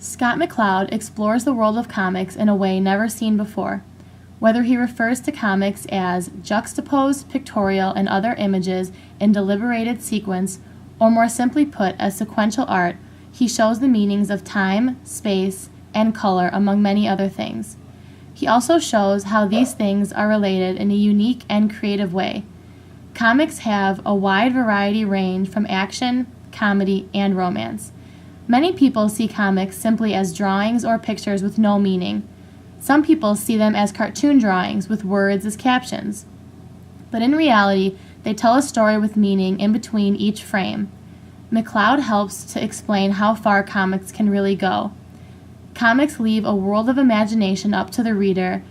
Scott McCloud explores the world of comics in a way never seen before. Whether he refers to comics as juxtaposed pictorial and other images in deliberated sequence, or more simply put as sequential art, he shows the meanings of time, space, and color among many other things. He also shows how these things are related in a unique and creative way. Comics have a wide variety range from action, comedy, and romance. Many people see comics simply as drawings or pictures with no meaning. Some people see them as cartoon drawings with words as captions. But in reality, they tell a story with meaning in between each frame. McCloud helps to explain how far comics can really go. Comics leave a world of imagination up to the reader,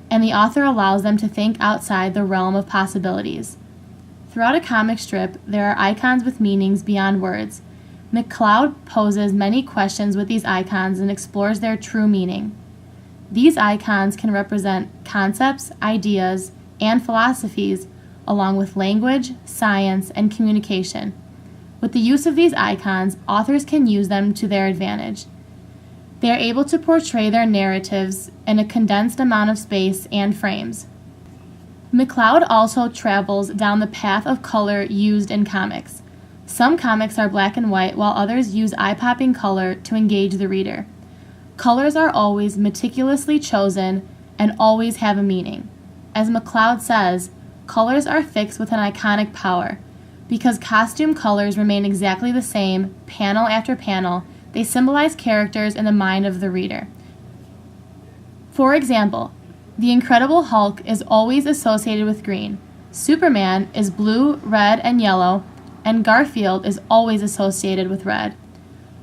and the author allows them to think outside the realm of possibilities. Throughout a comic strip, there are icons with meanings beyond words. McCloud poses many questions with these icons and explores their true meaning. These icons can represent concepts, ideas, and philosophies, along with language, science, and communication. With the use of these icons, authors can use them to their advantage. They are able to portray their narratives in a condensed amount of space and frames. McCloud also travels down the path of color used in comics. Some comics are black and white, while others use eye-popping color to engage the reader. Colors are always meticulously chosen and always have a meaning. As McCloud says, colors are fixed with an iconic power. Because costume colors remain exactly the same, panel after panel, they symbolize characters in the mind of the reader. For example, the Incredible Hulk is always associated with green, Superman is blue, red, and yellow, and Garfield is always associated with red.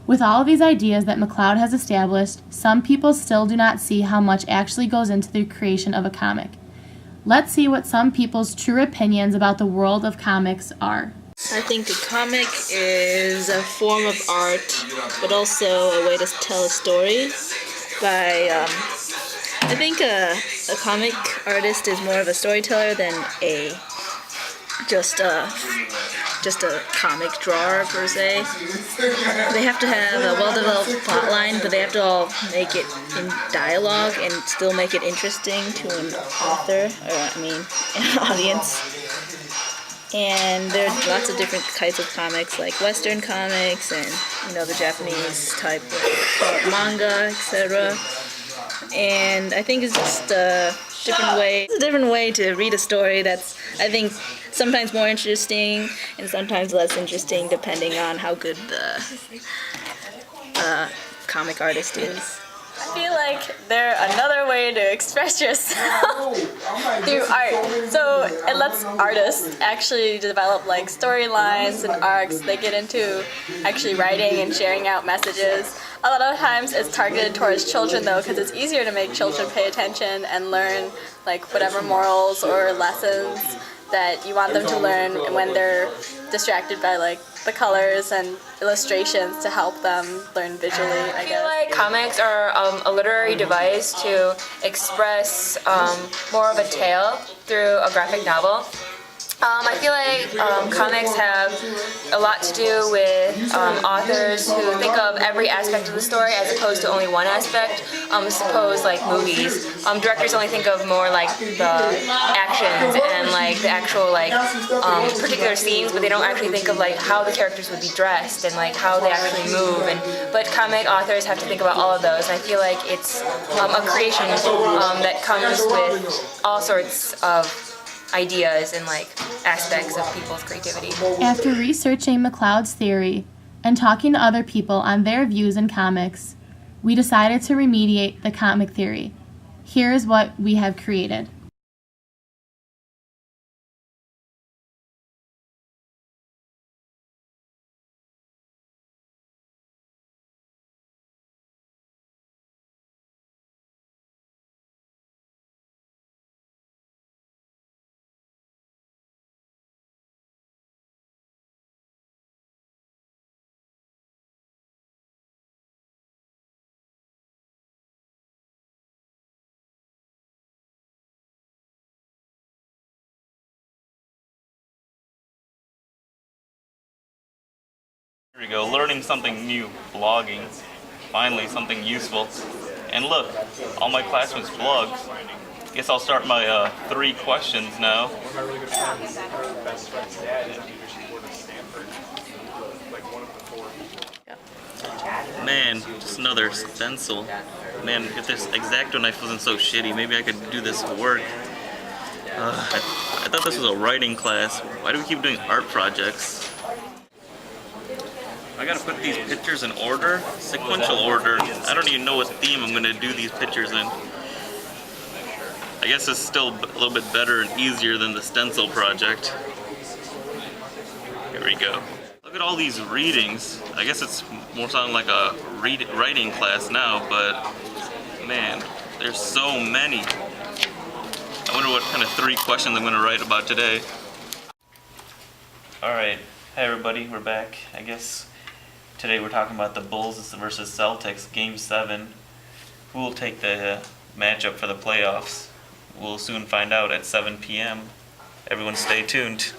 With all of these ideas that McCloud has established, some people still do not see how much actually goes into the creation of a comic. Let's see what some people's true opinions about the world of comics are. I think a comic is a form of art, but also a way to tell a story. I think a comic artist is more of a storyteller than just a comic drawer per se. They have to have a well-developed plot line, but they have to all make it in dialogue and still make it interesting to an author, an audience. And there are lots of different types of comics, like Western comics and, the Japanese type of manga, etc. And I think it's just a different way to read a story that's, I think, sometimes more interesting and sometimes less interesting depending on how good the comic artist is. I feel like they're another way to express yourself through art. So it lets artists actually develop like storylines and arcs. They get into actually writing and sharing out messages. A lot of times it's targeted towards children though, because it's easier to make children pay attention and learn like whatever morals or lessons that you want them to learn when they're distracted by like the colors and illustrations to help them learn visually, I guess. I feel like comics are a literary device to express more of a tale through a graphic novel. I feel like comics have a lot to do with authors who think of every aspect of the story as opposed to only one aspect. Suppose like movies, directors only think of more like the actions and like the actual like particular scenes, but they don't actually think of like how the characters would be dressed and like how they actually move. But comic authors have to think about all of those, and I feel like it's a creation that comes with all sorts of ideas and like aspects of people's creativity. After researching McCloud's theory and talking to other people on their views in comics, we decided to remediate the comic theory. Here is what we have created. Here we go, learning something new, blogging. Finally, something useful. And look, all my classmates' blogs. Guess I'll start my 3 questions now. Man, just another stencil. Man, if this X-Acto knife wasn't so shitty, maybe I could do this work. I thought this was a writing class. Why do we keep doing art projects? I gotta put these pictures in order, sequential order. I don't even know what theme I'm gonna do these pictures in. I guess it's still a little bit better and easier than the stencil project. Here we go. Look at all these readings. I guess it's more sounding like a writing class now, but man, there's so many. I wonder what kind of 3 questions I'm gonna write about today. Alright, hi everybody, we're back. I guess today we're talking about the Bulls versus Celtics, Game 7. Who will take the matchup for the playoffs? We'll soon find out at 7 p.m. Everyone stay tuned.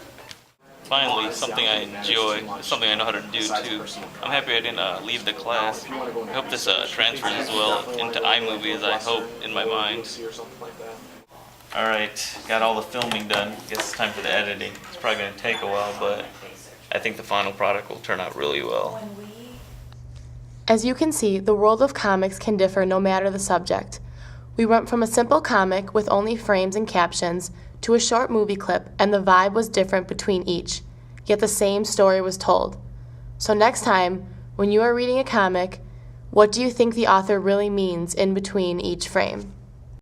Finally, something I enjoy, something I know how to do too. I'm happy I didn't leave the class. I hope this transfers as well into iMovie as I hope in my mind. Alright, got all the filming done. Guess it's time for the editing. It's probably going to take a while, but I think the final product will turn out really well. As you can see, the world of comics can differ no matter the subject. We went from a simple comic with only frames and captions to a short movie clip, and the vibe was different between each, yet the same story was told. So next time, when you are reading a comic, what do you think the author really means in between each frame?